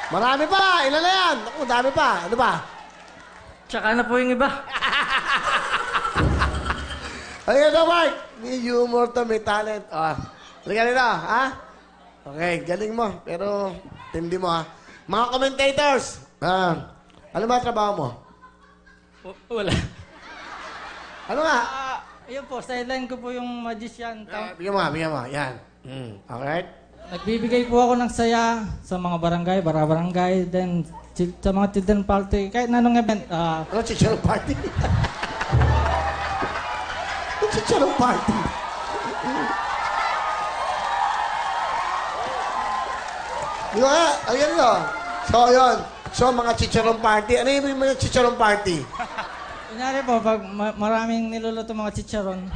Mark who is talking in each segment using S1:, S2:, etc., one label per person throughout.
S1: Marami pa. Ilan na yan? Naku, dami pa. Ano ba?
S2: Tsaka na po yung iba.
S1: Ayun na, Mark. May humor to, may talent. Halika nito, ha? Okay, galing mo. Pero, tindi mo, ha? Mga commentators, ano ba trabaho mo?
S2: Wala.
S1: Ano nga?
S2: Ayun po, sideline ko po yung magician.
S1: Bigyan mo. Yan. Alright?
S2: Nagbibigay po ako ng saya sa mga barangay, barangay, then sa mga children party, kahit na anong event.
S1: Ano, chicharong party? Chicharong party? Di ba? Ayan yun. So, yun. So, mga chicharong party. Ano yung mga chicharong party?
S2: Kunyari po, pag maraming niluluto mga chicharon.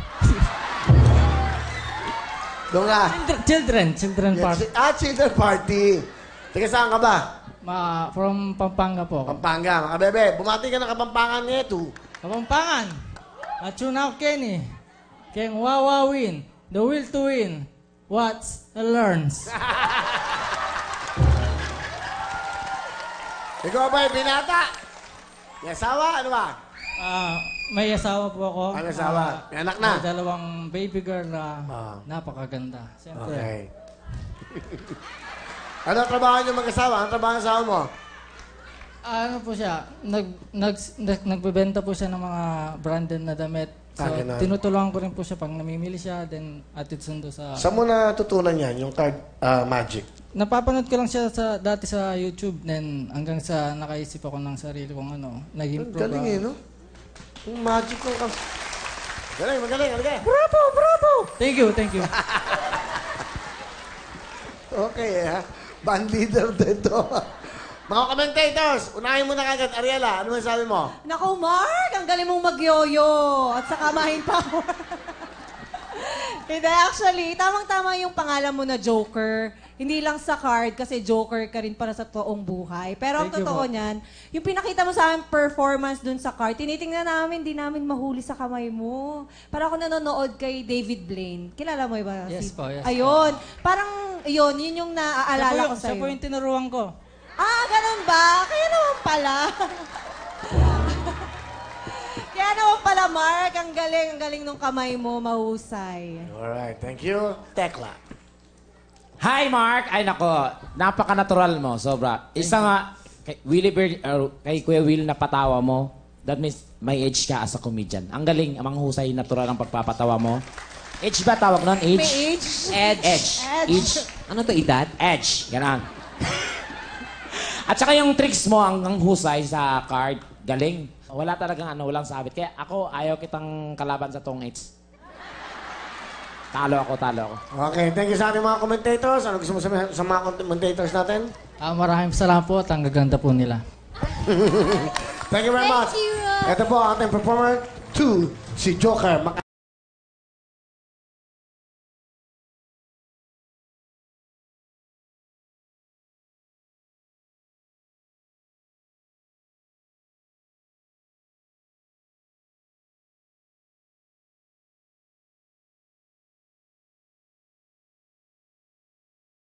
S1: Doon nga.
S2: Children party.
S1: Children party. Teka, saan ka ba?
S2: From Pampanga po.
S1: Pampanga. Mga bebe, bumati ka ng Kapampangan nito.
S2: Kapampangan. Atsunaw Kenny. Keng Wawawin. The will to win. Watch and learns.
S1: Ikaw ba yung binata? May asawa? Ano ba?
S2: May asawa po ako.
S1: Ano asawa? May anak na?
S2: May dalawang baby girl na napakaganda. Siyempre.
S1: Okay. Ano trabaho niyo mag-asawa? Ano trabaho ng asawa mo?
S2: Ano po siya? Nagbebenta po siya ng mga branded na damit. So, tinutulungan ko rin po siya pag namimili siya, then atid sundo sa...
S1: Saan mo natutunan yan, yung card magic?
S2: Napapanood ko lang siya dati sa YouTube, then hanggang sa nakaisip ako ng sarili kong nag-improve.
S1: Galing no? Yung magic ko. Magaling.
S2: Bravo! Thank you.
S1: Okay, band leader dito. Mga commentators, unahin mo na kagad. Ariela, ano sabi mo?
S3: Naku, Mark, ang galing mong magyoyo. At saka mahin power. Hindi, actually, tamang-tama yung pangalan mo na Joker. Hindi lang sa card, kasi Joker ka rin para sa toong buhay. Pero ang totoo niyan, yung pinakita mo sa amin performance dun sa card, tinitingnan namin, di namin mahuli sa kamay mo. Para ako nanonood kay David Blaine. Kilala mo ba?
S2: Yes po.
S3: Ayun. Parang, yun yung naaalala ko sa'yo.
S2: Siya po yung tinuruan ko.
S3: Ganun ba? Kaya naman pala. Kaya naman pala, Mark. Ang galing nung kamay mo. Mahusay.
S1: Alright, thank you. Tekla.
S4: Hi, Mark! Ay, nako. Napaka-natural mo. Sobra. Isa nga, kay Kuya Will na patawa mo, that means may edge ka as a comedian. Ang galing, ang husay, natural ang pagpapatawa mo. Edge ba tawag nun? Edge?
S3: May age?
S4: Edge. Ano to, edad? Edge. Ganon. At saka yung tricks mo, ang husay sa card, galing. Wala talagang walang sabit. Kaya ako, ayaw kitang kalaban sa tong H. Talo ako.
S1: Okay, thank you sa ating mga commentators. Ano gusto mo sabihin sa mga commentators natin?
S2: Maraming salamat po at ang gaganda po nila.
S1: Thank you very much.
S3: Thank you.
S1: Ito po ang ating performer 2, si Joker.